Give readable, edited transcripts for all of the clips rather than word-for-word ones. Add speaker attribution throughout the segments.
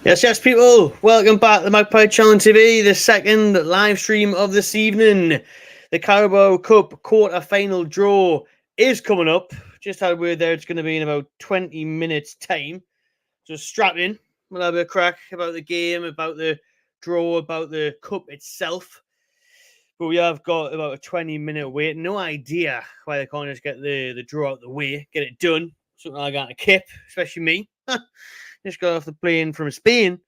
Speaker 1: Yes, people. Welcome back to the Magpie Challenge TV, the second live stream of this evening. The Carabao Cup quarter-final draw is coming up. Just had word there it's going to be in about 20 minutes' time. So strap in. We'll have a crack about the game, about the draw, about the cup itself. But we have got about a 20-minute wait. No idea why they can't just get the draw out the way, get it done. Something I got a kip, especially me. Just got off the plane from Spain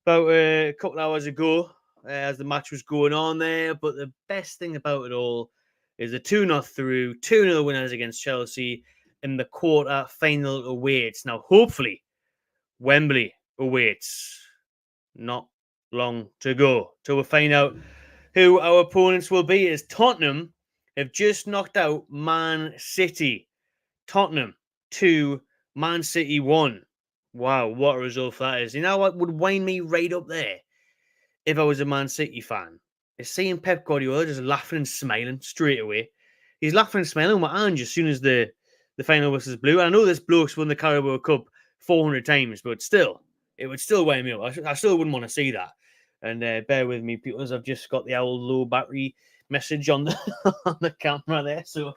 Speaker 1: about a couple hours ago as the match was going on there. But the best thing about it all is the 2-0 through, 2-0 winners against Chelsea in the quarter-final awaits. Now, hopefully, Wembley awaits. Not long to go till we find out who our opponents will be, as Tottenham have just knocked out Man City. Tottenham 2, Man City 1. Wow, what a result that is. You know what would wind me right up there if I was a Man City fan? Is seeing Pep Guardiola just laughing and smiling straight away. He's laughing and smiling with Ange as soon as the final whistle blew. I know this bloke's won the Carabao Cup 400 times, but still, it would still wind me up. I still wouldn't want to see that. And bear with me, people, as I've just got the old low battery message on the, on the camera there. So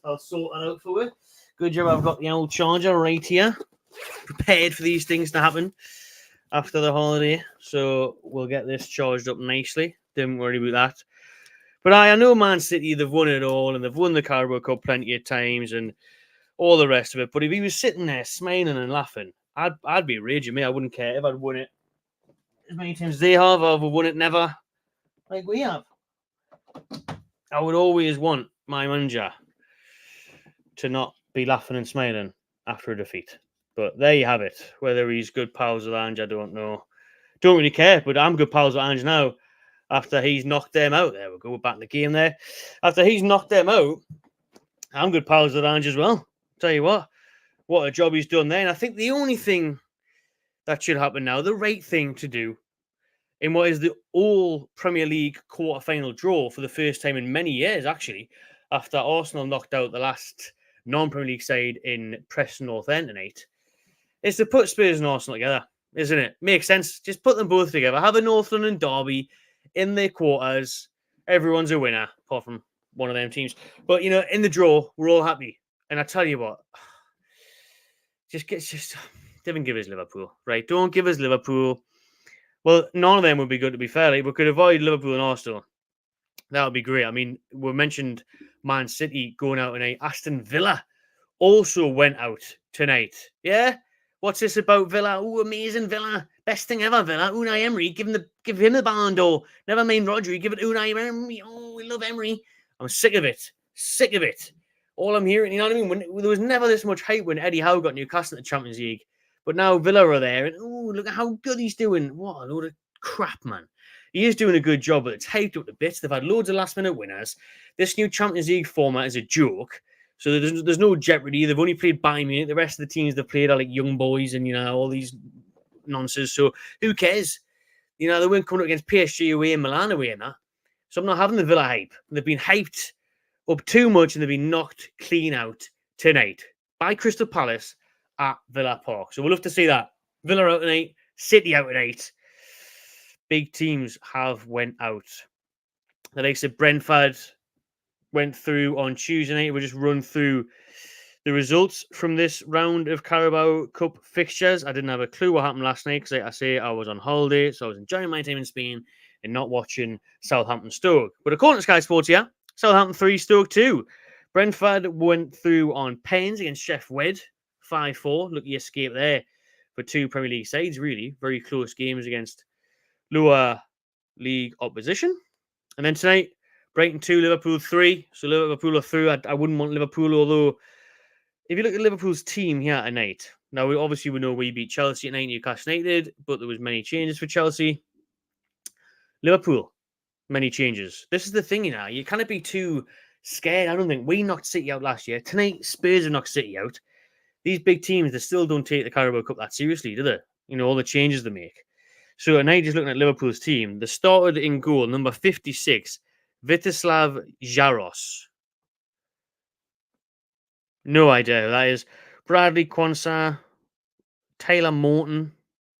Speaker 1: I'll sort that out for you. Good job, I've got the old charger right here, prepared for these things to happen after the holiday. So we'll get this charged up nicely. Don't worry about that. But I know Man City, they've won it all, and they've won the Carabao Cup plenty of times and all the rest of it. But if he was sitting there smiling and laughing, I'd be raging. Me, I wouldn't care if I'd won it as many times as they have, or if I've won it never, like we have. I would always want my manager to not be laughing and smiling after a defeat. But there you have it. Whether he's good pals with Ange, I don't know. Don't really care, but I'm good pals with Ange now after he's knocked them out. There we go, we're back in the game there. After he's knocked them out, I'm good pals with Ange as well. Tell you what a job he's done there. And I think the only thing that should happen now, the right thing to do in what is the all Premier League quarter-final draw for the first time in many years, actually, after Arsenal knocked out the last non-Premier League side in Preston North End tonight, is to put Spurs and Arsenal together, isn't it? Makes sense. Just put them both together. Have a North London derby in their quarters. Everyone's a winner, apart from one of them teams. But, you know, in the draw, we're all happy. And I tell you what, just don't give us Liverpool, right? Don't give us Liverpool. Well, none of them would be good, to be fair. Like, we could avoid Liverpool and Arsenal. That would be great. I mean, we mentioned Man City going out tonight. Aston Villa also went out tonight. Yeah? What's this about Villa? Oh, amazing Villa. Best thing ever, Villa. Unai Emery. Give him the Ballon d'Or. Never mind Rodri. Give it Unai Emery. Oh, we love Emery. I'm sick of it. Sick of it. All I'm hearing, you know what I mean? There was never this much hype when Eddie Howe got Newcastle in the Champions League. But now Villa are there. And, oh, look at how good he's doing. What a load of crap, man. He is doing a good job, but it's hyped up to bits. They've had loads of last-minute winners. This new Champions League format is a joke. So there's no jeopardy. They've only played Bayern Munich. The rest of the teams they've played are like young boys and, you know, all these nonsense. So who cares? You know, they weren't coming up against PSG away and Milan away and that. So I'm not having the Villa hype. They've been hyped up too much and they've been knocked clean out tonight by Crystal Palace at Villa Park. So we'll love to see that. Villa out tonight, City out tonight. Big teams have went out. The likes of Brentford went through on Tuesday night. We'll just run through the results from this round of Carabao Cup fixtures. I didn't have a clue what happened last night because, like I say, I was on holiday, so I was enjoying my time in Spain and not watching Southampton Stoke. But according to Sky Sports here, Southampton 3, Stoke 2. Brentford went through on pens against Sheff Wed, 5-4. Lucky escape there for two Premier League sides, really. Very close games against lower league opposition. And then tonight, Brighton 2, Liverpool 3. So Liverpool are through. I wouldn't want Liverpool, although if you look at Liverpool's team here tonight, now we know we beat Chelsea at night, Newcastle United, but there was many changes for Chelsea. Liverpool, many changes. This is the thing, you can't be too scared. I don't think we knocked City out last year. Tonight, Spurs have knocked City out. These big teams, they still don't take the Carabao Cup that seriously, do they? All the changes they make. So tonight, just looking at Liverpool's team, they started in goal, number 56, Vitislav Jaros. No idea who that is. Bradley Quansah, Taylor Morton,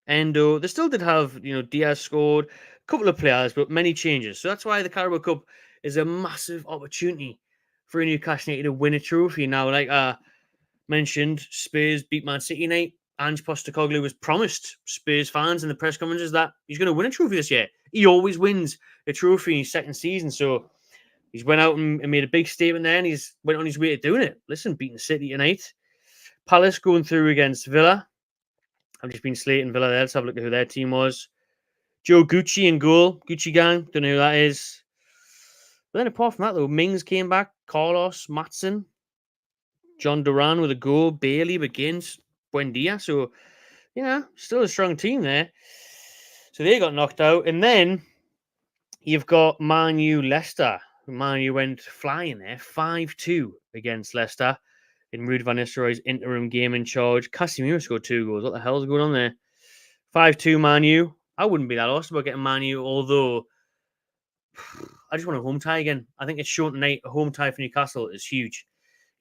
Speaker 1: Endo. They still did have, Diaz scored, a couple of players, but many changes. So that's why the Carabao Cup is a massive opportunity for Newcastle United to win a trophy. Now, like I mentioned, Spurs beat Man City night. Ange Postecoglou was promised Spurs fans in the press conferences that he's going to win a trophy this year. He always wins a trophy in his second season. So he's went out and made a big statement there, and he's went on his way to doing it. Listen, beating City tonight. Palace going through against Villa. I've just been slating Villa there. Let's have a look at who their team was. Joe Gucci in goal. Gucci gang. Don't know who that is. But then apart from that, though, Mings came back. Carlos, Matson. John Duran with a goal. Bailey begins. Buendia. So, still a strong team there. So they got knocked out. And then you've got Man U Leicester. Man U went flying there. 5-2 against Leicester in Ruud van Nistelrooy's interim game in charge. Casemiro scored 2 goals. What the hell is going on there? 5-2 Man U. I wouldn't be that lost about getting Man U, although I just want a home tie again. I think it's shown tonight. A home tie for Newcastle is huge.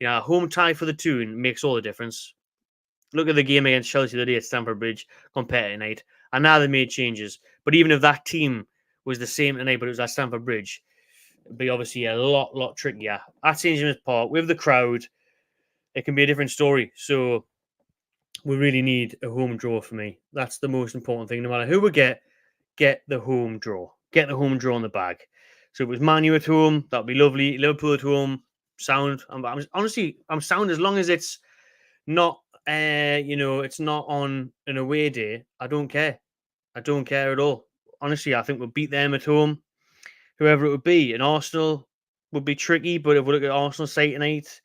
Speaker 1: A home tie for the Toon makes all the difference. Look at the game against Chelsea the day at Stamford Bridge compared to tonight. And now they made changes. But even if that team was the same tonight, but it was at Stamford Bridge, it'd be obviously a lot trickier. At St. James' Park, with the crowd, it can be a different story. So we really need a home draw for me. That's the most important thing. No matter who we get the home draw. Get the home draw in the bag. So if it was Man U at home, that'd be lovely. Liverpool at home, sound. I'm sound as long as it's not, it's not on an away day. I don't care. I don't care at all. Honestly, I think we'll beat them at home, whoever it would be. And Arsenal would be tricky, but if we look at Arsenal side tonight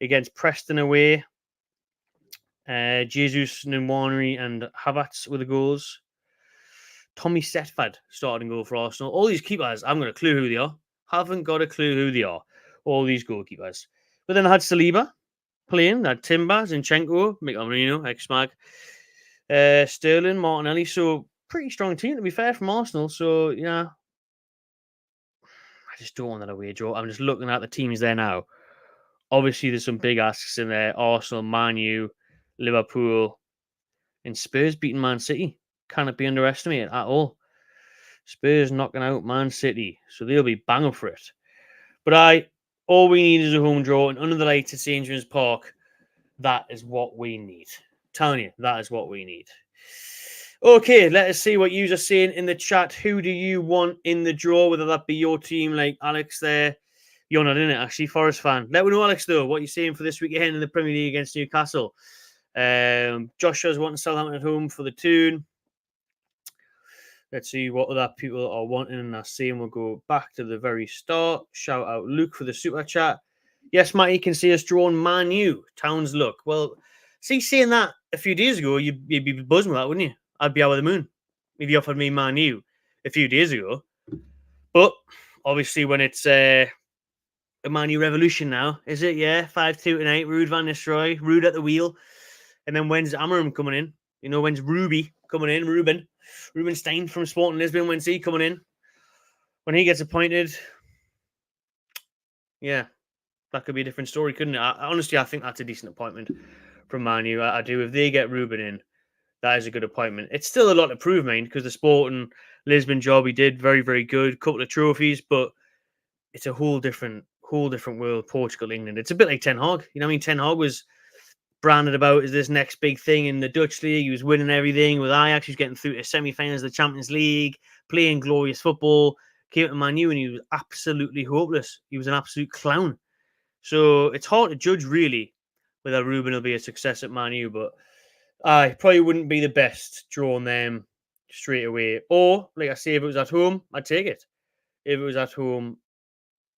Speaker 1: against Preston away, Jesus, Nwaneri, and Havertz with the goals. Tommy Setfad started in goal for Arsenal. All these keepers, I haven't got a clue who they are. Haven't got a clue who they are. All these goalkeepers. But then I had Saliba playing. I had Timber, Zinchenko, Mikel Merino, ex-Mag, Sterling, Martinelli. So pretty strong team, to be fair, from Arsenal. So, I just don't want that away draw. I'm just looking at the teams there now. Obviously, there's some big asks in there. Arsenal, Man U, Liverpool, and Spurs beating Man City. Cannot be underestimated at all. Spurs knocking out Man City. So they'll be banging for it. But all we need is a home draw. And under the lights at St. James' Park, that is what we need. I'm telling you, that is what we need. Okay, let us see what you are saying in the chat. Who do you want in the draw? Whether that be your team like Alex there. You're not in it, actually, Forest fan. Let me know, Alex, though, what you're saying for this weekend in the Premier League against Newcastle. Joshua's wanting Southampton at home for the Toon. Let's see what other people are wanting. And I see, and we'll go back to the very start. Shout out Luke for the super chat. Yes, Matty can see us drawing Man U. Towns look. Well, see, saying that a few days ago, you'd be buzzing with that, wouldn't you? I'd be out of the moon if you offered me Man U a few days ago. But obviously, when it's a Man U revolution now, is it? Yeah, 5-2 tonight. Ruud van Nistelrooy, Ruud at the wheel. And then when's Amarim coming in? When's Ruby coming in? Rubenstein from Sporting Lisbon, when's he coming in? When he gets appointed, yeah, that could be a different story, couldn't it? Honestly, I think that's a decent appointment from Man U. I do. If they get Ruben in, that is a good appointment. It's still a lot to prove, man, because the Sporting Lisbon job he did, very, very good. Couple of trophies, but it's a whole different world, Portugal, England. It's a bit like Ten Hag. Ten Hag was branded about as this next big thing in the Dutch league. He was winning everything with Ajax. He was getting through to semi-finals of the Champions League, playing glorious football. Came to Man U and he was absolutely hopeless. He was an absolute clown. So it's hard to judge, really, whether Ruben will be a success at Man U, but I probably wouldn't be the best drawing them straight away. Or, like I say, if it was at home, I'd take it. If it was at home,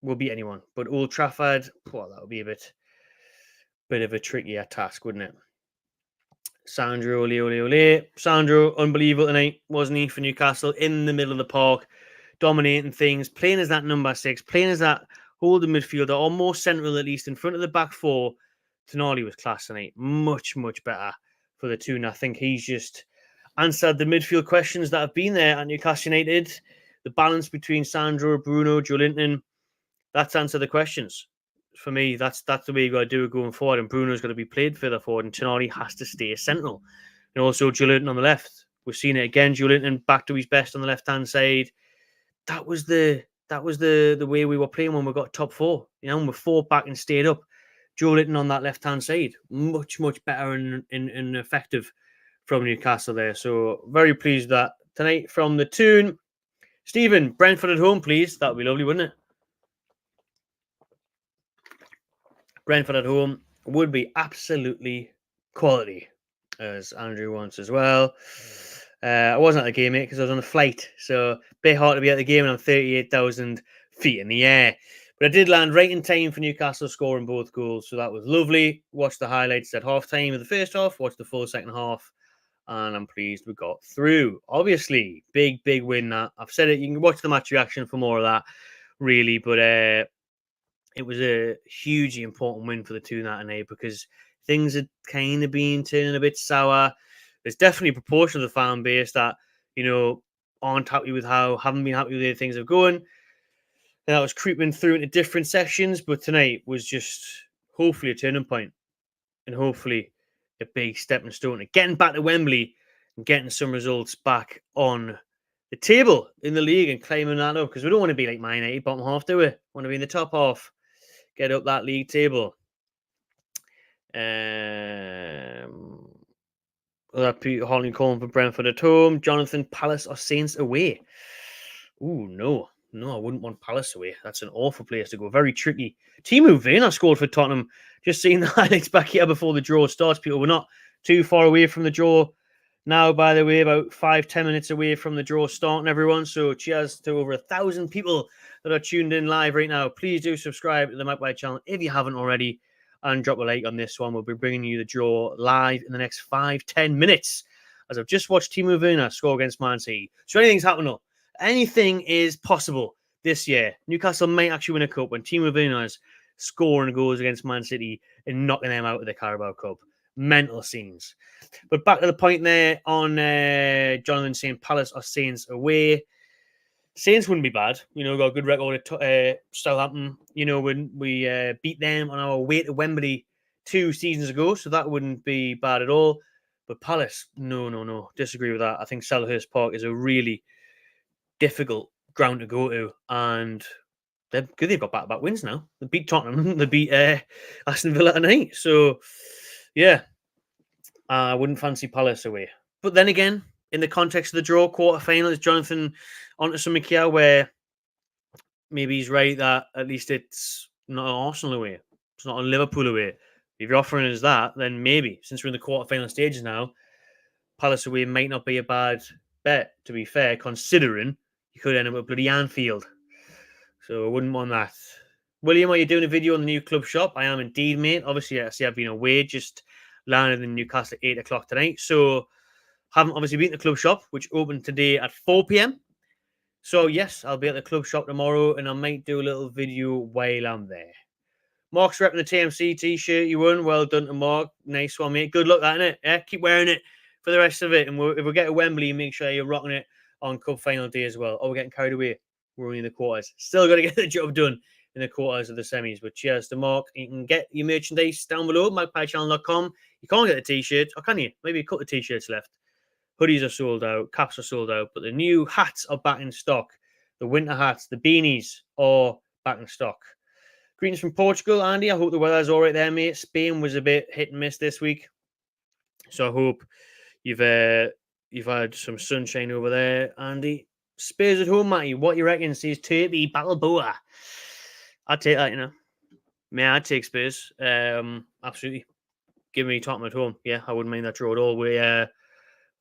Speaker 1: we'll beat anyone. But Old Trafford, well, that would be a bit of a trickier task, wouldn't it? Sandro, ole. Sandro, unbelievable tonight, wasn't he, for Newcastle? In the middle of the park, dominating things, playing as that number 6, playing as that holding midfielder, or more central at least, in front of the back four. Tonali was class tonight. Much, much better for the two. And I think he's just answered the midfield questions that have been there at Newcastle United. The balance between Sandro, Bruno, Joelinton, that's answered the questions. For me, that's the way you got to do it going forward. And Bruno's got to be played further forward, and Tonali has to stay central. And also Joelinton on the left. We've seen it again. Joelinton back to his best on the left hand side. That was the way we were playing when we got top four. You know, when we fought back and stayed up. Joelinton on that left hand side, much better and effective from Newcastle there. So very pleased with that tonight from the tune. Stephen, Brentford at home, please. That would be lovely, wouldn't it? Brentford at home would be absolutely quality, as Andrew wants as well. I wasn't at the game, mate, because I was on a flight. So a bit hard to be at the game, and I'm 38,000 feet in the air. But I did land right in time for Newcastle scoring both goals. So that was lovely. Watched the highlights at half-time of the first half. Watched the full second half. And I'm pleased we got through. Obviously, big win that. I've said it. You can watch the match reaction for more of that, really. But it was a hugely important win for the two night, because things had kind of been turning a bit sour. There's definitely a proportion of the fan base that, you know, haven't been happy with the way things are going. And that was creeping through into different sessions, but tonight was just hopefully a turning point, and hopefully a big stepping stone to getting back to Wembley and getting some results back on the table in the league and claiming that up, because we don't want to be like Man United, bottom half, do we? We want to be in the top half, get up that league table. Peter Holling calling for Brentford at home. Jonathan, Palace or Saints away? Ooh, no, I wouldn't want Palace away. That's an awful place to go. Very tricky. Timo Werner scored for Tottenham. Just seeing the highlights back here before the draw starts, people. We're not too far away from the draw now, by the way, about 5-10 minutes away from the draw starting, everyone. So cheers to over 1,000 people that are tuned in live right now. Please do subscribe to the Magpie channel if you haven't already, and drop a like on this one. We'll be bringing you the draw live in the next 5-10 minutes, as I've just watched Timo Werner score against Man City. So anything's happening. Anything is possible this year. Newcastle might actually win a cup when Timo Werner's scoring goals against Man City and knocking them out of the Carabao Cup. Mental scenes. But back to the point there on Jonathan saying Palace or Saints away. Saints wouldn't be bad. You know, got a good record at Southampton. You know, when we beat them on our way to Wembley 2 seasons ago, so that wouldn't be bad at all. But Palace, no. Disagree with that. I think Selhurst Park is a really difficult ground to go to, and they're good. They've got back-to-back wins now. They beat Tottenham. They beat Aston Villa tonight. So, yeah, I wouldn't fancy Palace away. But then again, in the context of the draw, quarterfinal, is Jonathan onto something here where maybe he's right that at least it's not an Arsenal away. It's not a Liverpool away. If you're offering us that, then maybe, since we're in the quarterfinal stages now, Palace away might not be a bad bet, to be fair, considering you could end up at bloody Anfield. So I wouldn't want that. William, are you doing a video on the new club shop? I am indeed, mate. Obviously, I see I've been away, just landed in Newcastle at 8 o'clock tonight. So haven't obviously been to the club shop, which opened today at 4 p.m. So yes, I'll be at the club shop tomorrow, and I might do a little video while I'm there. Mark's repping the TMC t-shirt you won. Well done to Mark. Nice one, mate. Good luck, that, innit? Yeah, keep wearing it for the rest of it. And if we get to Wembley, make sure you're rocking it on Cup final day as well. Oh, we're getting carried away. We're only in the quarters. Still got to get the job done in the quarters of the semis. But cheers to Mark. You can get your merchandise down below, magpiechannel.com. You can't get the t-shirts, or can you? Maybe a couple of t-shirts left. Hoodies are sold out. Caps are sold out. But the new hats are back in stock. The winter hats, the beanies are back in stock. Greetings from Portugal, Andy. I hope the weather's all right there, mate. Spain was a bit hit and miss this week. So I hope you've had some sunshine over there, Andy. Spurs at home, Matty. What you reckon? Says Turpy Balboa. I'd take that, you know. Yeah, I'd take Spurs. Absolutely. Give me Tottenham at home. Yeah, I wouldn't mind that draw at all. We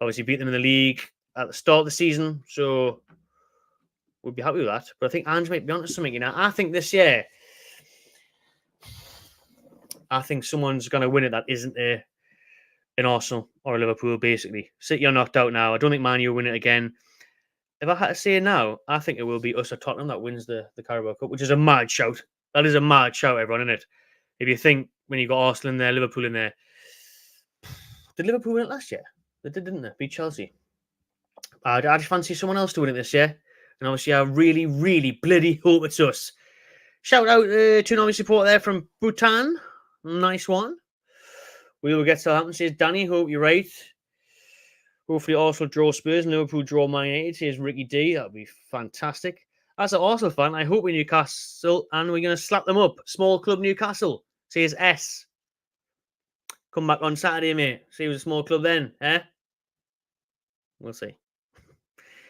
Speaker 1: obviously beat them in the league at the start of the season, so we'd be happy with that. But I think Ange might be onto something. I think this year, I think someone's going to win it that isn't an Arsenal or a Liverpool. Basically, City are knocked out now. I don't think Man U will win it again. If I had to say now, I think it will be us or Tottenham that wins the Carabao Cup, which is a mad shout. That is a mad shout, everyone, isn't it? If you think when you got Arsenal in there, Liverpool in there, did Liverpool win it last year? They did, didn't they? Beat Chelsea. I just fancy someone else to win it this year. And obviously, I really, really bloody hope it's us. Shout out to an obvious support there from Bhutan. Nice one. We will get Southampton, says Danny. Hope you're right. Hopefully, Arsenal draw Spurs and Liverpool draw Man United, says Ricky D. That would be fantastic. As an Arsenal fan, I hope we're Newcastle and we're going to slap them up. Small club Newcastle, says S. Come back on Saturday, mate. See who's a small club then, eh? We'll see.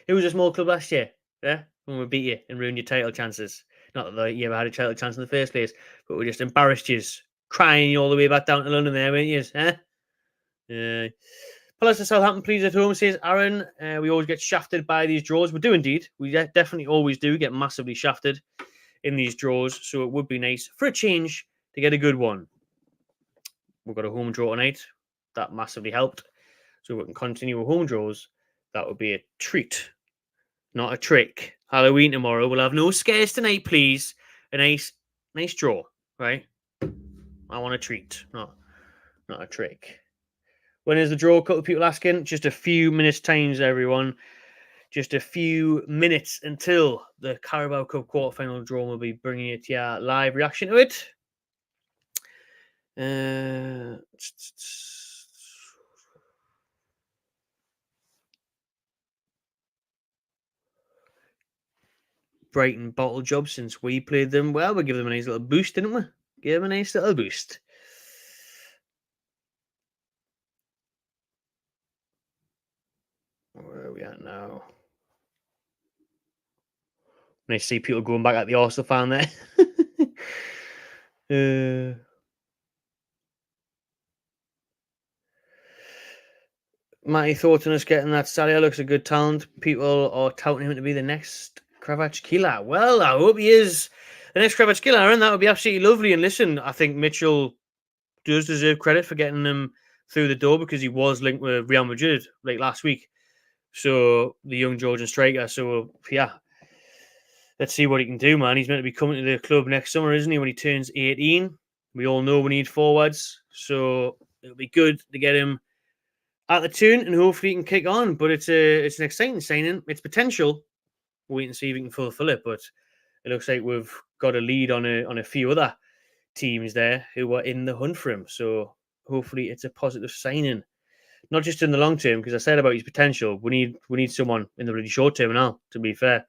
Speaker 1: It was a small club last year, yeah? When we beat you and ruined your title chances. Not that you ever had a title chance in the first place, but we just embarrassed you, crying you all the way back down to London there, weren't you? Eh? Palace to Southampton, please at home, says Aaron. We always get shafted by these draws. We do indeed. We definitely always do get massively shafted in these draws, so it would be nice for a change to get a good one. We've got a home draw tonight. That massively helped. So we can continue with home draws. That would be a treat, not a trick. Halloween tomorrow. We'll have no scares tonight, please. A nice draw, right? I want a treat, not a trick. When is the draw? A couple of people asking. Just a few minutes times, everyone. Just a few minutes until the Carabao Cup quarterfinal draw. Will be bringing it to your live reaction to it. Brighton bottle job since we played them. Well, we give them a nice little boost, didn't we? Give them a nice little boost. Where are we at now? Nice to see people going back at the Arsenal fan there. Matty, thoughts on us getting that Salia? Looks a good talent. People are touting him to be the next Kvaratskhelia. Well, I hope he is the next Kvaratskhelia, and that would be absolutely lovely. And listen, I think Mitchell does deserve credit for getting him through the door because he was linked with Real Madrid like last week. So the young Georgian striker. So yeah, let's see what he can do, man. He's meant to be coming to the club next summer, isn't he? When he turns 18. We all know we need forwards, so it'll be good to get him at the tune and hopefully he can kick on. But it's an exciting signing. It's potential. We'll wait and see if we can fulfill it. But it looks like we've got a lead on a few other teams there who are in the hunt for him. So hopefully it's a positive signing. Not just in the long term, because I said about his potential. We need someone in the really short term now, to be fair.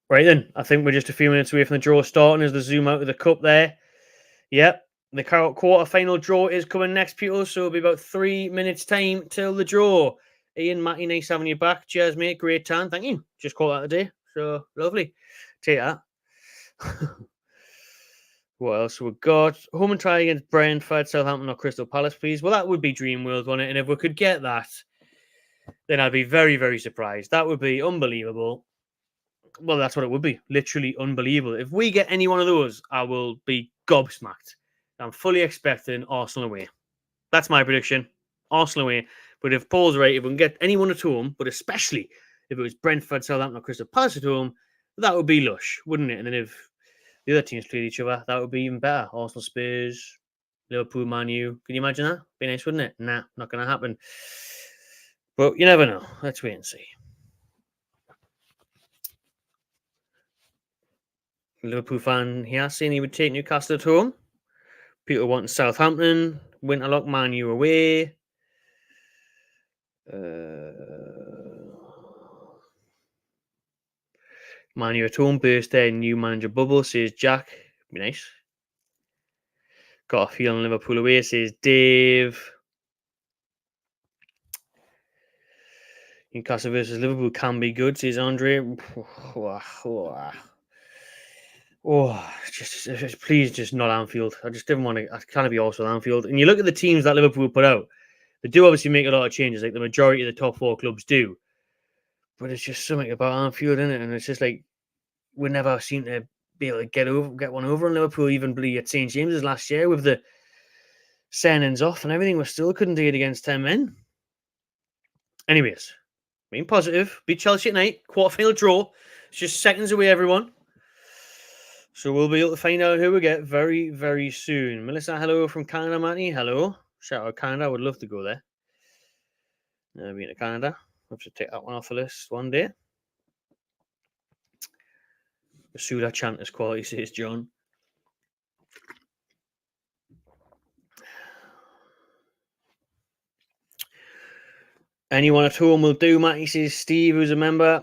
Speaker 1: Right then, I think we're just a few minutes away from the draw starting as the zoom out of the cup there. Yep, the quarter-final draw is coming next, people, so it'll be about 3 minutes' time till the draw. Ian, Matty, nice having you back. Cheers, mate. Great time. Thank you. Just caught that today. So, lovely. Take that. What else we got? Home and try against Brentford, Southampton or Crystal Palace, please. Well, that would be dream world, wouldn't it? And if we could get that, then I'd be very, very surprised. That would be unbelievable. Well, that's what it would be. Literally unbelievable. If we get any one of those, I will be gobsmacked. I'm fully expecting Arsenal away. That's my prediction. Arsenal away. But if Paul's right, if we can get anyone at home, but especially if it was Brentford, Southampton, or Crystal Palace at home, that would be lush, wouldn't it? And then if the other teams played each other, that would be even better. Arsenal, Spurs, Liverpool, Man U. Can you imagine that? Be nice, wouldn't it? Nah, not going to happen. But you never know. Let's wait and see. Liverpool fan here saying he would take Newcastle at home. Peter wanting Southampton. Winterlock, Man U away. Man U at home. Birthday, new manager bubble, says Jack. Be nice. Got a feeling Liverpool away, says Dave. Newcastle versus Liverpool can be good, says Andre. just please, just not Anfield. I just didn't want to. I can't be also Anfield. And you look at the teams that Liverpool put out. They do obviously make a lot of changes, like the majority of the top 4 clubs do. But it's just something about Anfield, isn't it? And it's just like we never seem to be able to get one over in Liverpool. Even bleed at St James's last year with the signings off and everything, we still couldn't do it against 10 men. Anyways, being positive, beat Chelsea tonight, quarterfinal draw. It's just seconds away, everyone. So we'll be able to find out who we get very, very soon. Melissa, hello from Canada, Matty. Hello. Shout out Canada. I would love to go there. Never been to Canada. I have to take that one off the list one day. The Suda chant is quality, says John. Anyone at home will do, Matty, says Steve, who's a member.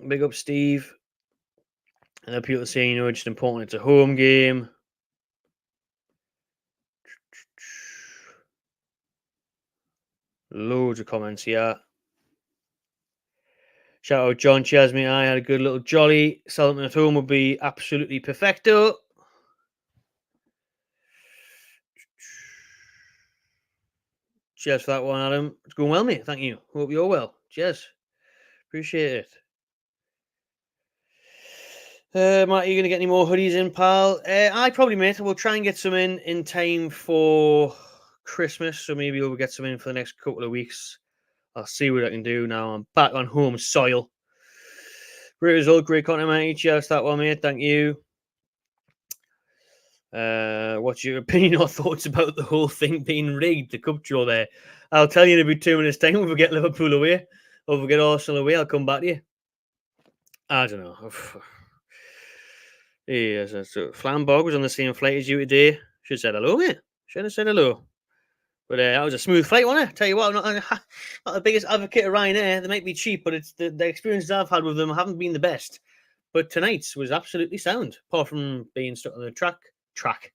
Speaker 1: Big up, Steve. And then people saying, you know, it's just important. It's a home game. Loads of comments here. Shout out John Chesney. I had a good little jolly. Southampton at home would be absolutely perfecto. Cheers for that one, Adam. It's going well, mate. Thank you. Hope you're well. Cheers. Appreciate it. Matt, are you going to get any more hoodies in, pal? I probably, mate. We'll try and get some in time for Christmas. So maybe we'll get some in for the next couple of weeks. I'll see what I can do now. I'm back on home soil. Great result. Great content, mate. Cheers for that one, mate. Thank you. What's your opinion or thoughts about the whole thing being rigged, the cup draw there? I'll tell you in about 2 minutes' time if we get Liverpool away or if we get Arsenal away. I'll come back to you. I don't know. Yes, so Flambog was on the same flight as you today. Should have said hello, mate. Should have said hello. But that was a smooth flight, wasn't it? Tell you what, I'm not the biggest advocate of Ryanair. They might be cheap, but it's the experiences I've had with them haven't been the best. But tonight's was absolutely sound, apart from being stuck on the track.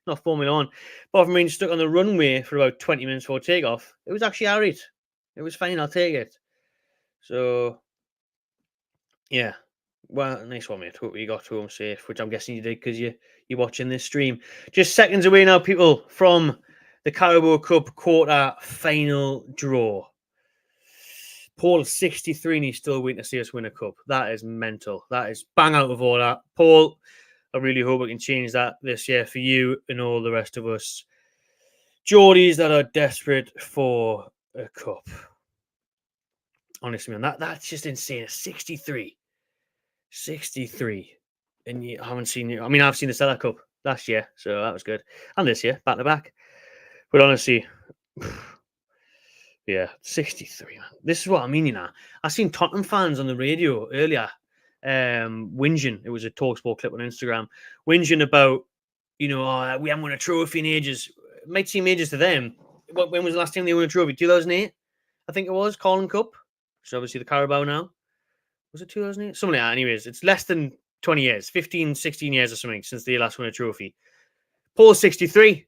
Speaker 1: Not Formula 1. Apart from being stuck on the runway for about 20 minutes before takeoff, it was actually all right. It was fine. I'll take it. So, yeah. Well, nice one, mate. Hope you got home safe, which I'm guessing you did because you're watching this stream. Just seconds away now, people, from the Carabao Cup quarter-final draw. Paul 63 and he's still waiting to see us win a cup. That is mental. That is bang out of order. Paul, I really hope I can change that this year for you and all the rest of us Geordies that are desperate for a cup. Honestly, man, that's just insane. 63. 63. And you haven't seen it. I mean, I've seen the Stella Cup last year, so that was good. And this year, back to back. But honestly, yeah, 63, man. This is what I mean, you know. I've seen Tottenham fans on the radio earlier whinging. It was a TalkSport clip on Instagram. Whinging about, you know, we haven't won a trophy in ages. It might seem ages to them. When was the last time they won a trophy? 2008, I think it was. Carling Cup. Which is obviously the Carabao now. Was it 2008? Something like that. Anyways, it's less than 20 years. 15, 16 years or something since they last won a trophy. Paul 63.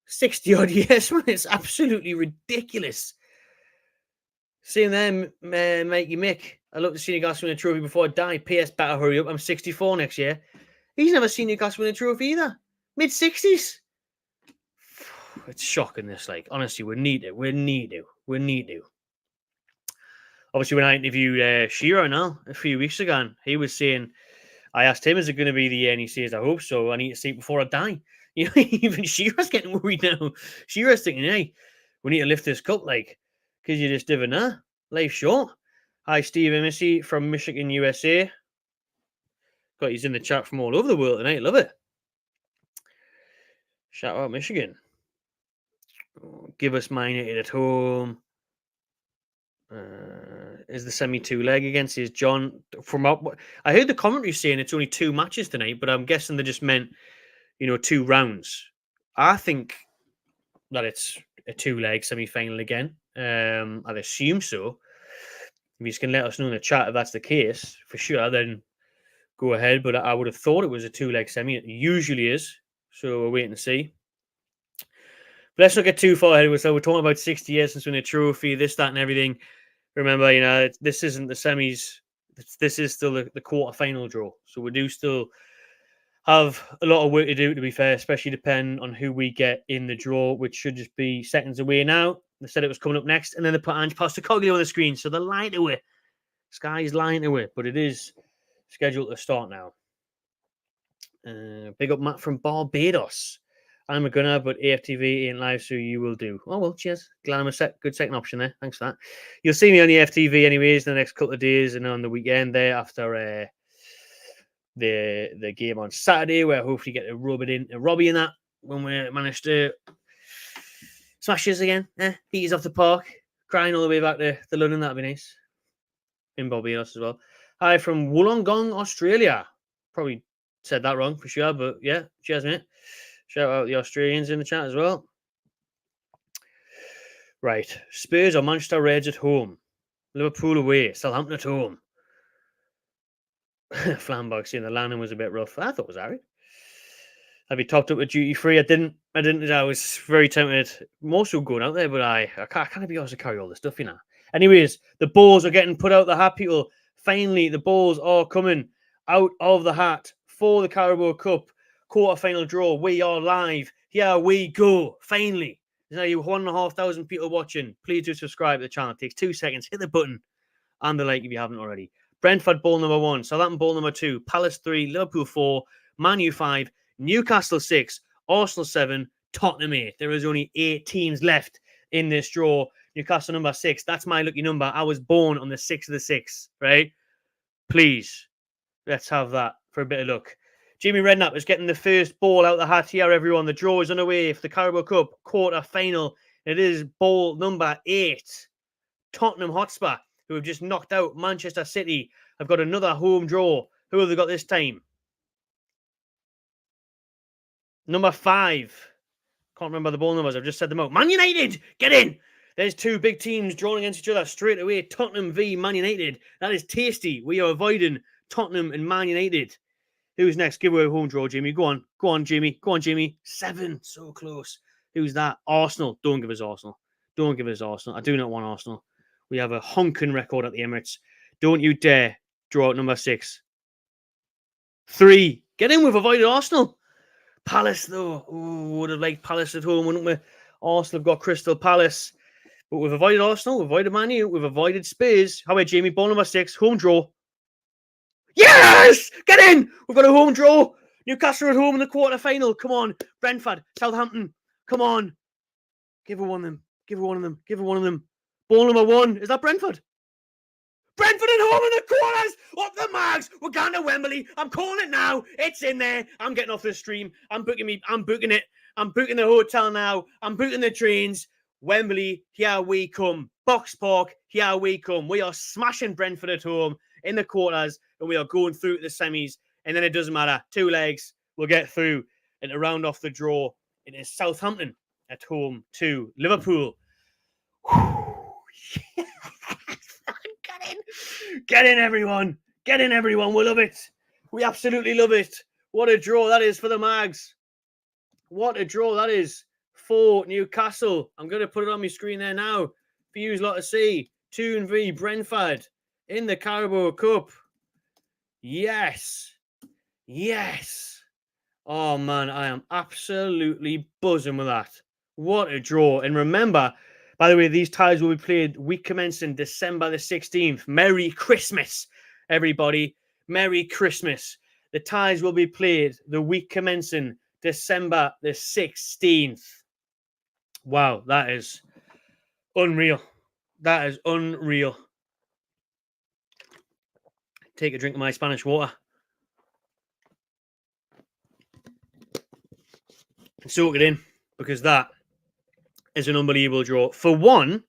Speaker 1: 60 odd years, man. It's absolutely ridiculous. Same there, Mikey Mick. I love to see Newcastle win a trophy before I die. PS, better hurry up. I'm 64 next year. He's never seen Newcastle win a trophy either. Mid-60s. It's shocking, this. Like, honestly, we need it. We need to. Obviously, when I interviewed Shearer now a few weeks ago, and he was saying, I asked him, is it going to be the year? And he says, I hope so. I need to see it before I die. You know, even Shearer's getting worried now. Shearer's thinking, hey, we need to lift this cup, like, because you just never know. Life's short. Hi, Steve Missy from Michigan, USA. God, he's in the chat from all over the world tonight. Love it. Shout out Michigan. Give us Man United at home. Is the semi-2 leg against his John? From what I heard the commentary saying it's only 2 matches tonight, but I'm guessing they just meant, you know, 2 rounds. I think that it's a 2-leg semi-final again. I'd assume so. If you can let us know in the chat if that's the case, for sure, then go ahead. But I would have thought it was a 2-leg semi. It usually is. So we're waiting to see. But let's not get too far ahead of us. So we're talking about 60 years since winning a trophy, this, that, and everything. Remember, you know, this isn't the semis. This is still the quarter-final draw. So we do still have a lot of work to do, to be fair, especially depending on who we get in the draw, which should just be seconds away now. They said it was coming up next, and then they put Ange Postecoglou on the screen, so they're lying to it. Sky's lying to it, but it is scheduled to start now. Big up Matt from Barbados. I'm a gunner, but AFTV ain't live, so you will do. Oh, well, cheers. Glad I'm a good second option there. Thanks for that. You'll see me on the FTV anyways in the next couple of days and on the weekend there after the game on Saturday, where I hopefully get to rub it in Robbie in that when we manage to smash us again. Beat us off the park, crying all the way back to London. That'd be nice. In Barbados as well. Hi from Wollongong, Australia. Probably said that wrong for sure, but yeah, cheers, mate. Shout out the Australians in the chat as well. Right. Spurs or Manchester Reds at home. Liverpool away. Southampton at home. Flambog saying the landing was a bit rough. I thought it was alright. I'd be topped up with duty free. I didn't. I was very tempted. I'm also going out there, but I can't be asked to carry all the stuff, you know. Anyways, the balls are getting put out the hat, people. Finally, the balls are coming out of the hat for the Carabao Cup quarter-final draw. We are live. Here we go. Finally. There's now 1,500 people watching. Please do subscribe to the channel. It takes 2 seconds. Hit the button and the like if you haven't already. Brentford ball number 1. Southampton ball number 2. Palace 3. Liverpool 4. Man U 5. Newcastle 6. Arsenal 7. Tottenham 8. There is only 8 teams left in this draw. Newcastle number 6. That's my lucky number. I was born on the 6th of the 6th, right? Please, let's have that for a bit of luck. Jamie Redknapp is getting the first ball out the hat here, everyone. The draw is underway for the Carabao Cup quarter-final. It is ball number 8. Tottenham Hotspur, who have just knocked out Manchester City, have got another home draw. Who have they got this time? Number 5. Can't remember the ball numbers. I've just said them out. Man United, get in. There's 2 big teams drawing against each other straight away. Tottenham v Man United. That is tasty. We are avoiding Tottenham and Man United. Who's next? Give away a home draw, Jamie. Go on. Go on, Jamie. Go on, Jamie. 7. So close. Who's that? Arsenal. Don't give us Arsenal. Don't give us Arsenal. I do not want Arsenal. We have a honking record at the Emirates. Don't you dare draw out number 6. 3. Get in. We've avoided Arsenal. Palace, though. Ooh, would have liked Palace at home, wouldn't we? Arsenal have got Crystal Palace. But we've avoided Arsenal. We've avoided Man U. We've avoided Spurs. How about Jamie? Ball number 6. Home draw. Yes! Get in! We've got a home draw. Newcastle at home in the quarter-final. Come on. Brentford. Southampton. Come on. Give her one of them. Give her one of them. Give her one of them. Ball number 1. Is that Brentford? Brentford at home in the quarters. Up the mags. We're going to Wembley. I'm calling it now. It's in there. I'm getting off the stream. I'm booking it. I'm booking the hotel now. I'm booking the trains. Wembley, here we come. Box Park, here we come. We are smashing Brentford at home in the quarters, and we are going through to the semis. And then it doesn't matter. 2 legs, we'll get through. And to round off the draw, it is Southampton at home to Liverpool. Get in. Get in, everyone. Get in, everyone. We love it. We absolutely love it. What a draw that is for the Mags. What a draw that is for Newcastle. I'm going to put it on my screen there now for you lot to see. 2 v Brentford in the Carabao Cup. Yes. Yes. Oh, man, I am absolutely buzzing with that. What a draw. And remember, by the way, these ties will be played week commencing December the 16th. Merry Christmas, everybody. Merry Christmas. The ties will be played the week commencing December the 16th. Wow, that is unreal. That is unreal. Take a drink of my Spanish water. Soak it in, because that is an unbelievable draw. For one,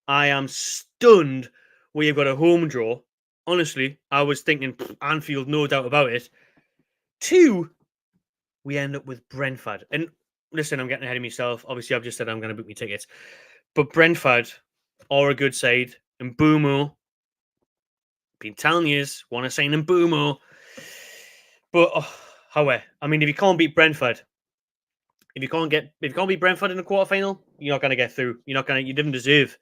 Speaker 1: I am stunned we have got a home draw. Honestly, I was thinking Anfield, no doubt about it. 2, we end up with Brentford. And listen, I'm getting ahead of myself. Obviously, I've just said I'm going to book me tickets. But Brentford are a good side. And Mbeumo, been telling you, want to sign Mbeumo. But, however, I mean, if you can't beat Brentford, if you can't beat Brentford in the quarterfinal, you're not going to get through. You didn't deserve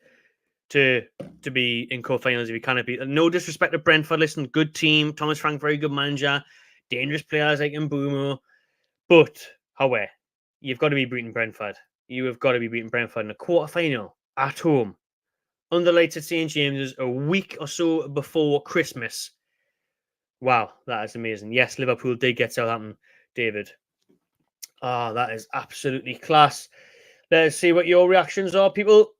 Speaker 1: to be in cup finals if you cannot beat. No disrespect to Brentford, listen, good team. Thomas Frank, very good manager. Dangerous players like Mbumo. But, however, you've got to be beating Brentford. You have got to be beating Brentford in a quarter-final at home under the lights at St. James's a week or so before Christmas. Wow, that is amazing. Yes, Liverpool did get Southampton, David. Ah, that is absolutely class. Let's see what your reactions are, people.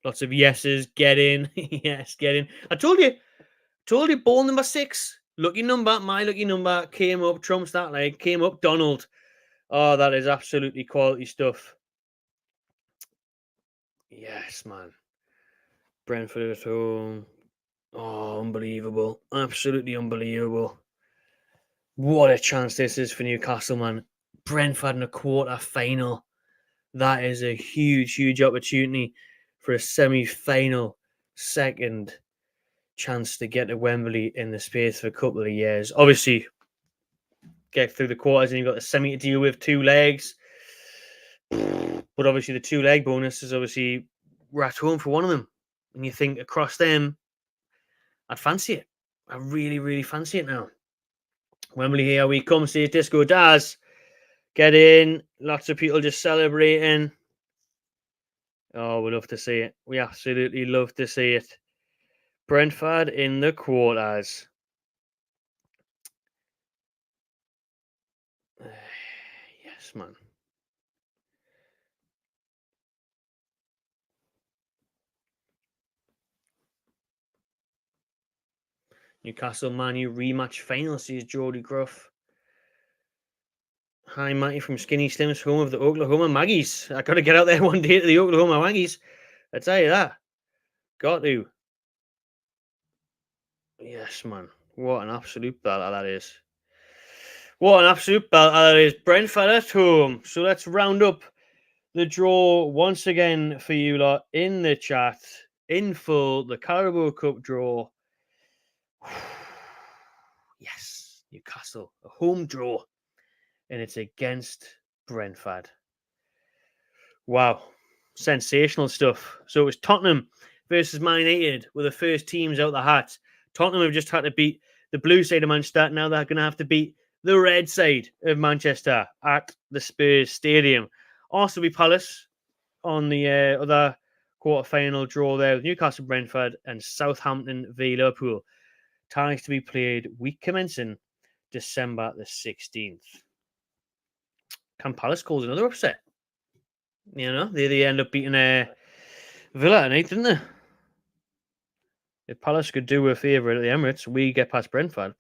Speaker 1: Lots of yeses. Get in. Yes, get in. I told you, ball number 6. Lucky number. My lucky number came up. Trumps that leg. Came up. Donald. Oh, that is absolutely quality stuff. Yes, man. Brentford at home. Oh, unbelievable. Absolutely unbelievable. What a chance this is for Newcastle, man. Brentford in a quarter final. That is a huge, huge opportunity for a semi-final second chance to get to Wembley in the space of a couple of years. Obviously, get through the quarters and you've got the semi to deal with 2 legs. But obviously the 2 leg bonus is obviously we're at home for one of them. And you think across them, I'd fancy it. I really, really fancy it now. Wembley, here we come. See Disco Daz. Get in. Lots of people just celebrating. Oh, we love to see it. We absolutely love to see it. Brentford in the quarters. Yes, man. Newcastle Man U rematch final sees Jordy Gruff. Hi, Matty from Skinny Slims, home of the Oklahoma Maggies. I got to get out there one day to the Oklahoma Maggies. I tell you that. Got to. Yes, man. What an absolute belter that is. What an absolute belter that is. Brentford at home. So let's round up the draw once again for you lot in the chat. In full, the Carabao Cup draw. Yes, Newcastle. A home draw. And it's against Brentford. Wow. Sensational stuff. So it was Tottenham versus Man United with the first teams out the hat. Tottenham have just had to beat the blue side of Manchester. Now they're going to have to beat the red side of Manchester at the Spurs Stadium. Arsenal v Palace on the other quarter-final draw there with Newcastle Brentford and Southampton v Liverpool. Ties to be played week commencing December the 16th. Can Palace cause another upset? You know, they end up beating Villa tonight, didn't they? If Palace could do a favour at the Emirates, we get past Brentford.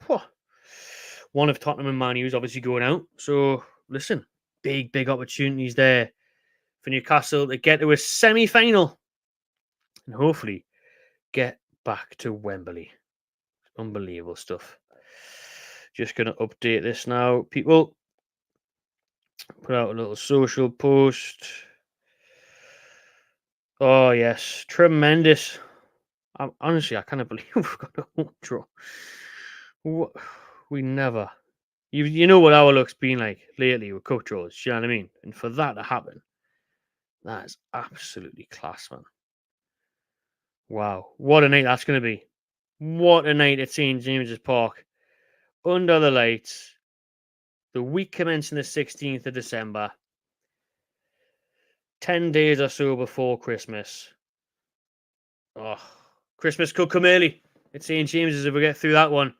Speaker 1: One of Tottenham and Man U is obviously going out. So, listen, big opportunities there for Newcastle to get to a semi-final and hopefully get back to Wembley. Unbelievable stuff. Just going to update this now, people. Put out a little social post. Oh, yes. Tremendous. Honestly, I can't believe we've got a home draw. We never. You know what our luck's been like lately with cup draws. You know what I mean? And for that to happen, that is absolutely class, man. Wow. What a night that's going to be. What a night at St. James's Park. Under the lights. The week commencing the 16th of December. 10 days or so before Christmas. Oh, Christmas could come early at St. James's if we get through that one.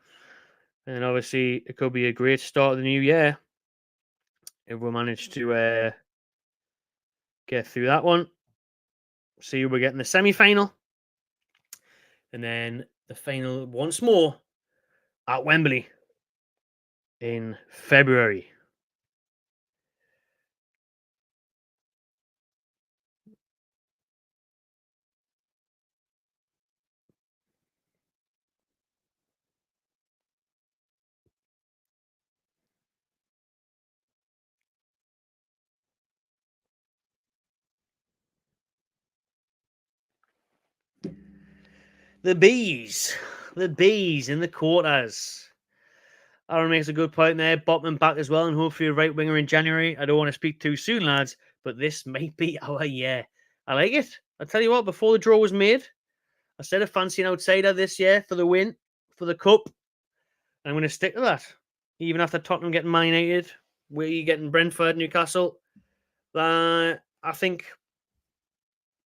Speaker 1: And obviously, it could be a great start of the new year if we manage to get through that one. See who we're getting the semi-final. And then the final once more at Wembley in February. The bees in the quarters. Aaron makes a good point there. Botman back as well, and hopefully a right winger in January. I don't want to speak too soon, lads, but this might be our year. I like it. I'll tell you what, before the draw was made, I said a fancy an outsider this year for the win, for the cup. I'm going to stick to that. Even after Tottenham getting Man United, we're getting Brentford, Newcastle. I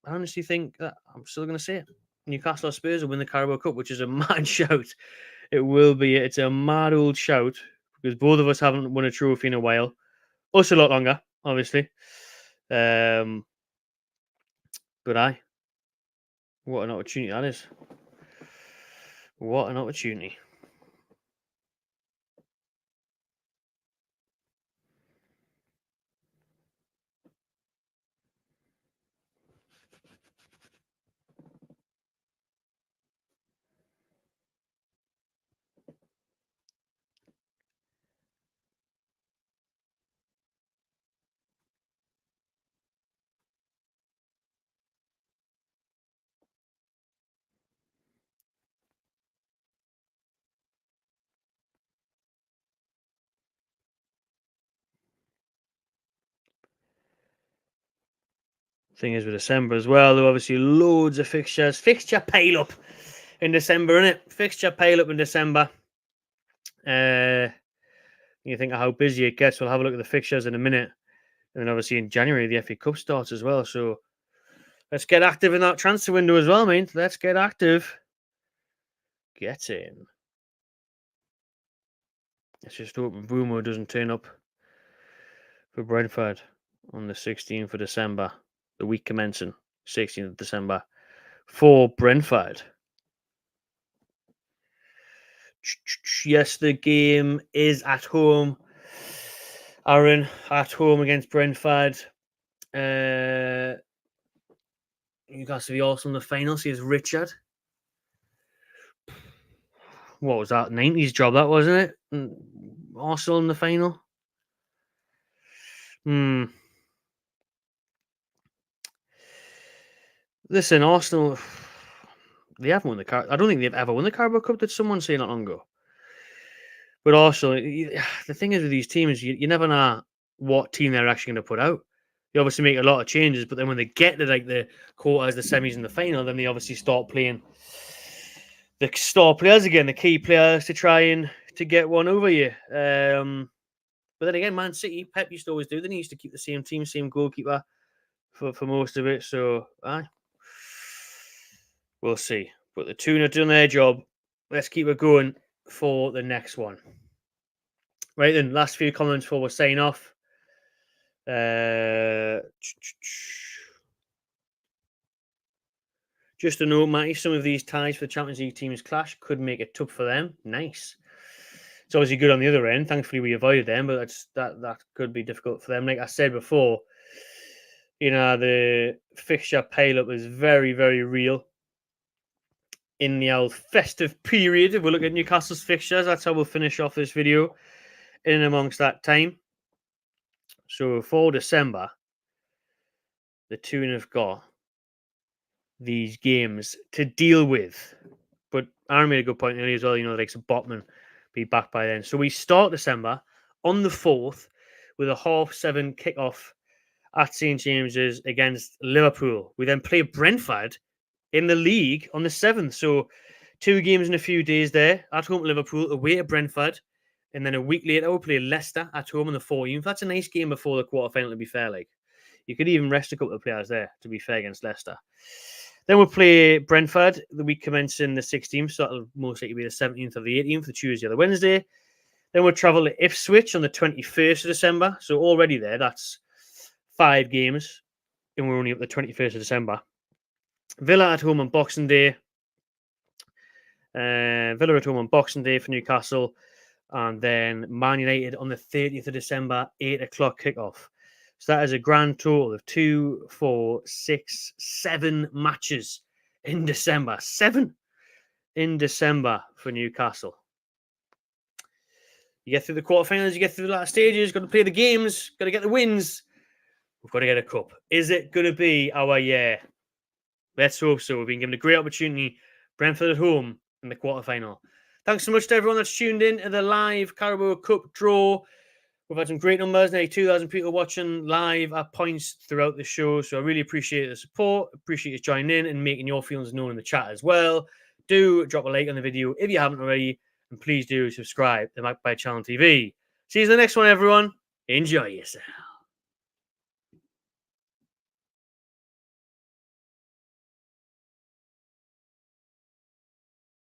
Speaker 1: honestly think that I'm still going to say it. Newcastle or Spurs will win the Carabao Cup, which is a mad shout. It will be. It's a mad old shout because both of us haven't won a trophy in a while. Us a lot longer, obviously. But what an opportunity that is. What an opportunity. Thing is with December as well, there are obviously loads of fixtures. Fixture pile up in December, innit? Fixture pile up in December. You think of how busy it gets. We'll have a look at the fixtures in a minute. And then obviously in January, the FA Cup starts as well. So let's get active in that transfer window as well, mate. Let's get active. Get in. Let's just hope Brumo doesn't turn up for Brentford on the 16th of December. The week commencing 16th of December for Brentford. Yes, the game is at home. Aaron at home against Brentford. Newcastle v Arsenal in the final. See, it's Richard. What was that? 90s job, that wasn't it? Arsenal in the final. Listen, Arsenal, they haven't won the Carabao. I don't think they've ever won the Carabao Cup. Did someone say not long ago? But Arsenal, the thing is with these teams, you never know what team they're actually going to put out. They obviously make a lot of changes, but then when they get to like the quarters, the semis, and the final, then they obviously start playing the star players again, the key players to try and to get one over you. But then again, Man City, Pep used to always do. They used to keep the same team, same goalkeeper for most of it. So, we'll see. But the two have done their job. Let's keep it going for the next one. Right then, last few comments before we're saying off. Just a note, Matty, some of these ties for the Champions League teams clash could make it tough for them. Nice. It's obviously good on the other end. Thankfully, we avoided them, but that could be difficult for them. Like I said before, the fixture pile-up is very, very real in the old festive period. If we look at Newcastle's fixtures, that's how we'll finish off this video in and amongst that time. So for December, the two have got these games to deal with. But Aaron made a good point earlier as well, like some Botman be back by then. So we start December on the 4th with a 7:30 kickoff at St. James's against Liverpool. We then play Brentford in the league on the 7th. So 2 games in a few days there. At home to Liverpool, away to Brentford. And then a week later, we'll play Leicester at home on the 14th. That's a nice game before the quarterfinal, to be fair. Like, you could even rest a couple of players there, to be fair, against Leicester. Then we'll play Brentford the week commencing the 16th. So that'll most likely be the 17th or the 18th, the Tuesday or the Wednesday. Then we'll travel to Ipswich on the 21st of December. So already there, that's 5 games. And we're only up the 21st of December. Villa at home on Boxing Day. Villa at home on Boxing Day for Newcastle. And then Man United on the 30th of December, 8 o'clock kickoff. So that is a grand total of 2, 4, 6, 7 matches in December. 7 in December for Newcastle. You get through the quarterfinals, you get through the last stages, got to play the games, got to get the wins. We've got to get a cup. Is it going to be our year? Let's hope so. We've been given a great opportunity. Brentford at home in the quarterfinal. Thanks so much to everyone that's tuned in to the live Carabao Cup draw. We've had some great numbers, nearly 2,000 people watching live at points throughout the show. So I really appreciate the support. Appreciate you joining in and making your feelings known in the chat as well. Do drop a like on the video if you haven't already. And please do subscribe to Magpie Channel TV. See you in the next one, everyone. Enjoy yourself.